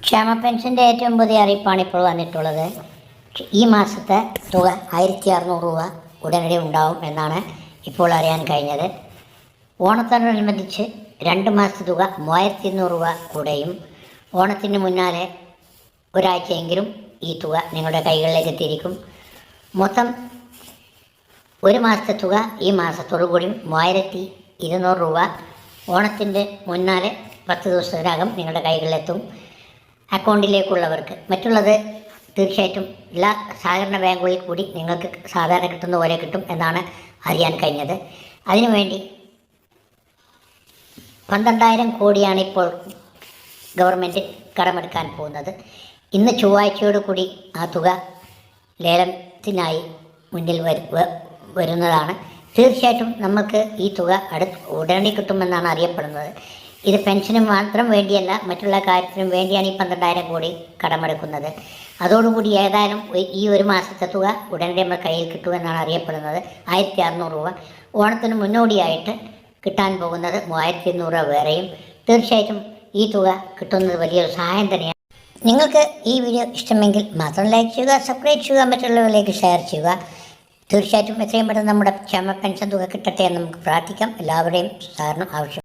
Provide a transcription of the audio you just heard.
ക്ഷേമ പെൻഷൻ്റെ ഏറ്റവും പുതിയ അറിയിപ്പാണ് ഇപ്പോൾ വന്നിട്ടുള്ളത്. ഈ മാസത്തെ തുക 1600 രൂപ ഉടനടി ഉണ്ടാവും എന്നാണ് ഇപ്പോൾ അറിയാൻ കഴിഞ്ഞത്. ഓണത്തോടനുബന്ധിച്ച് 2 മാസത്തെ തുക 3200 രൂപ കൂടെയും ഓണത്തിന് മുന്നാലെ ഒരാഴ്ചയെങ്കിലും ഈ തുക നിങ്ങളുടെ കൈകളിലേക്ക് എത്തിയിരിക്കും. മൊത്തം 1 മാസത്തെ തുക ഈ മാസത്തോടു കൂടി 3200 രൂപ ഓണത്തിൻ്റെ മുന്നാലെ 10 ദിവസത്തിനകം നിങ്ങളുടെ കൈകളിലെത്തും. അക്കൗണ്ടിലേക്കുള്ളവർക്ക് മറ്റുള്ളത് തീർച്ചയായിട്ടും എല്ലാ സഹകരണ ബാങ്കുകളിൽ കൂടി നിങ്ങൾക്ക് സാധാരണ കിട്ടുന്ന പോലെ കിട്ടും എന്നാണ് അറിയാൻ കഴിഞ്ഞത്. അതിനുവേണ്ടി 12,000 കോടിയാണ് ഇപ്പോൾ ഗവൺമെൻറ് കടമെടുക്കാൻ പോകുന്നത്. ഇന്ന് ചൊവ്വാഴ്ചയോട് കൂടി ആ തുക ലേലത്തിനായി മുന്നിൽ വരുന്നതാണ്. തീർച്ചയായിട്ടും നമുക്ക് ഈ തുക ഉടനടി കിട്ടുമെന്നാണ് അറിയപ്പെടുന്നത്. ഇത് പെൻഷന് മാത്രം വേണ്ടിയല്ല, മറ്റുള്ള കാര്യത്തിനും വേണ്ടിയാണ് ഈ 12,000 കോടി കടമെടുക്കുന്നത്. അതോടുകൂടി ഏതായാലും ഈ 1 മാസത്തെ തുക ഉടനടി നമ്മുടെ കയ്യിൽ കിട്ടുമെന്നാണ് അറിയപ്പെടുന്നത്. 1600 രൂപ ഓണത്തിന് മുന്നോടിയായിട്ട് കിട്ടാൻ പോകുന്നത് 3200 രൂപ വേറെയും. തീർച്ചയായിട്ടും ഈ തുക കിട്ടുന്നത് വലിയൊരു സഹായം തന്നെയാണ്. നിങ്ങൾക്ക് ഈ വീഡിയോ ഇഷ്ടമെങ്കിൽ മാത്രം ലൈക്ക് ചെയ്യുക, സബ്സ്ക്രൈബ് ചെയ്യുക, മറ്റുള്ളവരിലേക്ക് ഷെയർ ചെയ്യുക. തീർച്ചയായിട്ടും എത്രയും പെട്ടെന്ന് നമ്മുടെ ക്ഷേമ പെൻഷൻ തുക കിട്ടട്ടെ എന്ന് നമുക്ക് പ്രാർത്ഥിക്കാം. എല്ലാവരുടെയും സഹകരണം ആവശ്യം.